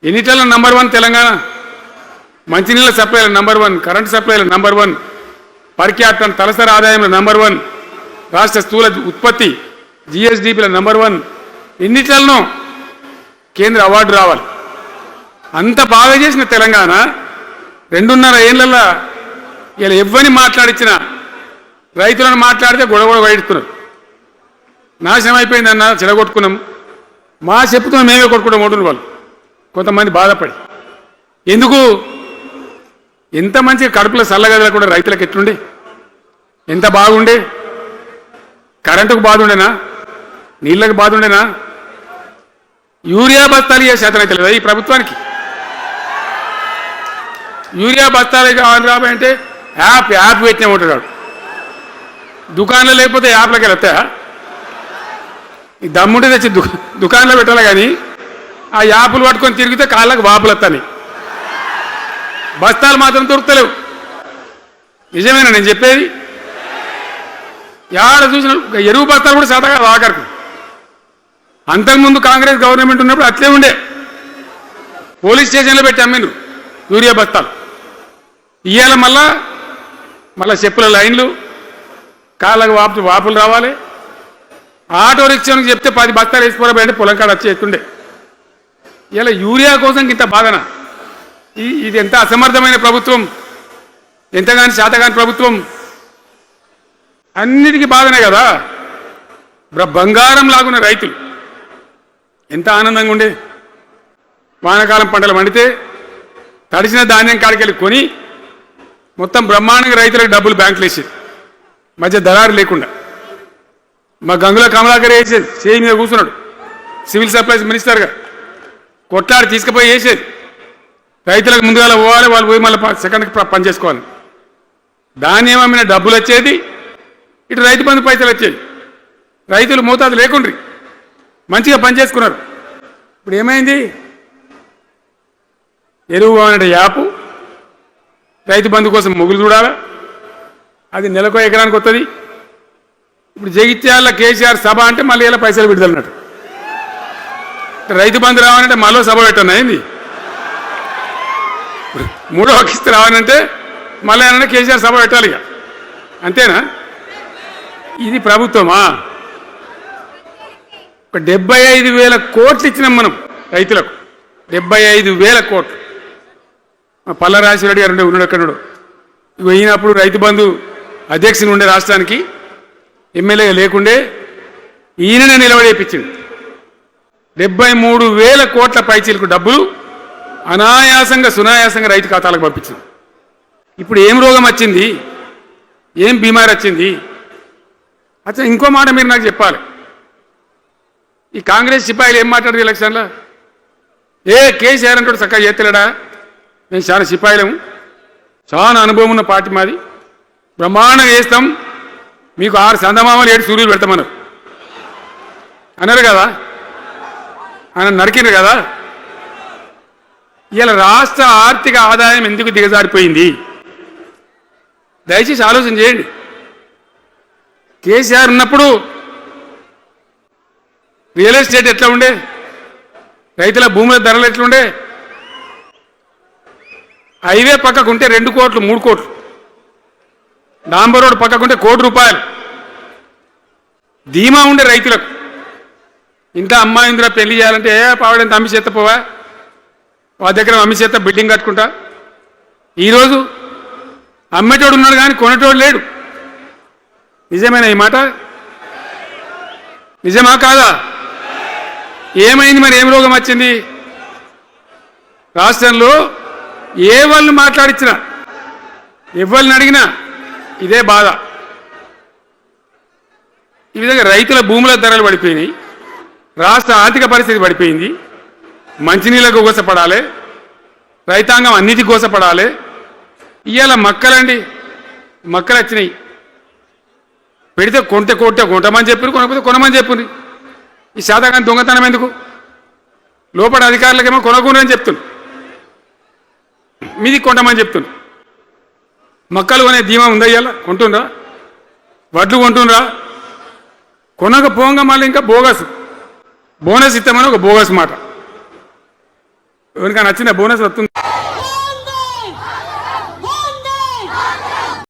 ఎన్నిటల number 1 Telangana, మంచినీళ్ళ సప్లైల number 1, current సప్లైల నంబర్ 1, పర్ క్యాపిటల్ తలసరి ఆదాయంలో నంబర్ 1, రాష్ట్ర స్థూల ఉత్పత్తి జిఎస్డిపిల నంబర్ 1, ఎన్నిట్లలో కేంద్ర అవార్డు రావాలి. అంత బాగా చేసిన తెలంగాణ 2.5 ఏళ్లలో ఇలా ఎవ్వని మాట్లాడించిన రైతులను మాట్లాడితే గొడవ వైడుతున్నారు. నాశనం అయిపోయిందన్న చెడగొట్టుకున్నాం, మా చెప్పుతున్న మేమే కొట్టుకుంటాం ఓటును వాళ్ళు కొంతమంది బాధపడి. ఎందుకు ఎంత మంచి కడుపులో చల్లగదల కూడా రైతులకు ఎట్లుండే, ఎంత బాగుండే, కరెంటుకు బాధ ఉండేనా, నీళ్ళకి బాధ ఉండేనా, యూరియా బస్తాలు ఇయ్యే శాతం అయితే లేదా ఈ ప్రభుత్వానికి. యూరియా బస్తాలు కావాలి రాబోయంటే యాప్ పెట్టినే ఉంటాడు, దుకాణంలో లేకపోతే యాప్లకి వెళ్తాయా? ఈ దమ్ముంటే తెచ్చి దుకాణంలో పెట్టాలి, కానీ ఆ యాపులు పట్టుకొని తిరిగితే కాళ్ళకు వాపులు వస్తాయి, బస్తాలు మాత్రం దొరుకుతలేవు. నిజమేనా నేను చెప్పేది? యాడ చూసిన ఎరువు బస్తాలు కూడా సతగా ఆఖరికి. అంతకుముందు కాంగ్రెస్ గవర్నమెంట్ ఉన్నప్పుడు అట్లే ఉండే, పోలీస్ స్టేషన్లో పెట్టి అమ్మిండ్రు యూరియా బస్తాలు. ఇవాళ మళ్ళా చెప్పుల లైన్లు, కాళ్ళకు వాపులు రావాలి. ఆటో రిక్షానికి చెప్తే 10 బస్తాలు వేసిపోరాబోయంటే పొలం కాడ వచ్చి ఎత్తుండే. ఇలా యూరియా కోసం ఇంత బాధన. ఇది ఎంత అసమర్థమైన ప్రభుత్వం, ఎంతగాని శాతగాని ప్రభుత్వం. అన్నిటికీ బాధనే కదా. బంగారం లాగున్న రైతులు ఎంత ఆనందంగా ఉండే. వానాకాలం పంటలు పండితే తడిసిన ధాన్యం కాడికెళ్ళి కొని మొత్తం బ్రహ్మాండంగా రైతులకు డబ్బులు బ్యాంకులు వేసేది, మధ్య దళారు లేకుండా. మా గంగుల కమలాకర్ వేసేది, చేయి మీద కూర్చున్నాడు సివిల్ సప్లైస్ మినిస్టర్గా, కొట్లాడి తీసుకుపోయి వేసేది. రైతులకు ముందుగా పోవాలి, వాళ్ళు పోయి మళ్ళీ సెకండ్కి పని చేసుకోవాలి. ధాన్యం అమ్మిన డబ్బులు వచ్చేది, ఇటు రైతు బంధు పైసలు వచ్చేది. రైతులు మోతాదు లేకుండ్రి, మంచిగా పనిచేసుకున్నారు. ఇప్పుడు ఏమైంది? ఎరువు కావాలంటే యాపు, రైతు బంధు కోసం మొగులు చూడాలా, అది నెలకో ఎకరానికి వస్తుంది. ఇప్పుడు జగిత్యాల కేసీఆర్ సభ అంటే మళ్ళీ ఇలా పైసలు విడుదలన్నట్టు. రైతు బంధు రావాలంటే మళ్ళీ సభ పెట్టన్నా ఏంది? 3వ కిస్తీ రావాలంటే మళ్ళీ ఏమన్నా కేసీఆర్ సభ పెట్టాలి ఇక, అంతేనా? ఇది ప్రభుత్వమా? ఒక 75,000 కోట్లు ఇచ్చినాం మనం రైతులకు, 75,000 కోట్లు. పల్లరాజశేఖర గారు ఉన్నాడు ఎక్కడున్నాడు, అయినప్పుడు రైతు బంధు అధ్యక్షుని ఉండే రాష్ట్రానికి, ఎమ్మెల్యేగా లేకుండే, ఈయననే నిలబడేపించింది. 73,000 కోట్ల పైచీలకు డబ్బులు అనాయాసంగా సునాయాసంగా రైతు ఖాతాలకు పంపించింది. ఇప్పుడు ఏం రోగం వచ్చింది, ఏం బీమారి వచ్చింది? అచ్చా, ఇంకో మాట మీరు నాకు చెప్పాలి. ఈ కాంగ్రెస్ సిపాయిలు ఏం మాట్లాడారు ఎలక్షన్లో? కేసీఆర్ అంటాడు చక్కగా చేస్తలేడా, మేము చాలా సిపాయిలము, చాలా అనుభవం ఉన్న పార్టీ మాది, బ్రహ్మాండంగా చేస్తాం, మీకు 6 సందమామలు 7 సూర్యులు పెడతామన్నారు అన్నారు కదా, ఆయన నరికినారు కదా. ఇలా రాష్ట్ర ఆర్థిక ఆదాయం ఎందుకు దిగజారిపోయింది? దయచేసి ఆలోచన చేయండి. కేసీఆర్ ఉన్నప్పుడు రియల్ ఎస్టేట్ ఎట్లా ఉండే, రైతుల భూముల ధరలు ఎట్లుండే, హైవే పక్కకుంటే 2 కోట్లు 3 కోట్లు, డాంబర్ రోడ్ పక్కకుంటే ₹1 కోటి ధీమా ఉండే రైతులకు. ఇంత అమ్మాయిందిరా పెళ్లి చేయాలంటే పావడంత అమ్మి చేత పోవా, వాళ్ళ దగ్గర అమ్మి చేత బిల్డింగ్ కట్టుకుంటా. ఈరోజు అమ్మేటోడు ఉన్నాడు కానీ కొనేటోడు లేడు. నిజమేనా ఈ మాట? నిజమా కాదా? ఏమైంది మరి? ఏం రోగం వచ్చింది? రాష్ట్రంలో ఏ వాళ్ళని మాట్లాడించినా, ఎవరిని అడిగినా ఇదే బాధ. ఈ విధంగా రైతుల భూముల ధరలు పడిపోయినాయి, రాష్ట్ర ఆర్థిక పరిస్థితి పడిపోయింది, మంచినీళ్ళకు గోసపడాలి, రైతాంగం అన్నిటికీ గోసపడాలి. ఇవాళ మక్కలండి, మక్కలు వచ్చినాయి, పెడితే కొంటమని చెప్పారు, కొనకపోతే కొనమని చెప్పింది. ఈ శాతగాని దొంగతనం ఎందుకు? లోపల అధికారులకేమో కొనకూడదని చెప్తుంది, మీది కొంటమని చెప్తుంది. మక్కలు కొనే ధీమా ఉందా? ఇవాళ కొంటుండ్రా? వడ్లు కొంటుండ్రా? కొనకపోగా మళ్ళీ ఇంకా బోనస్ ఇస్తామని ఒక బోగస్ మాట. ఎవరికైనా నచ్చిన బోనస్ వస్తుంది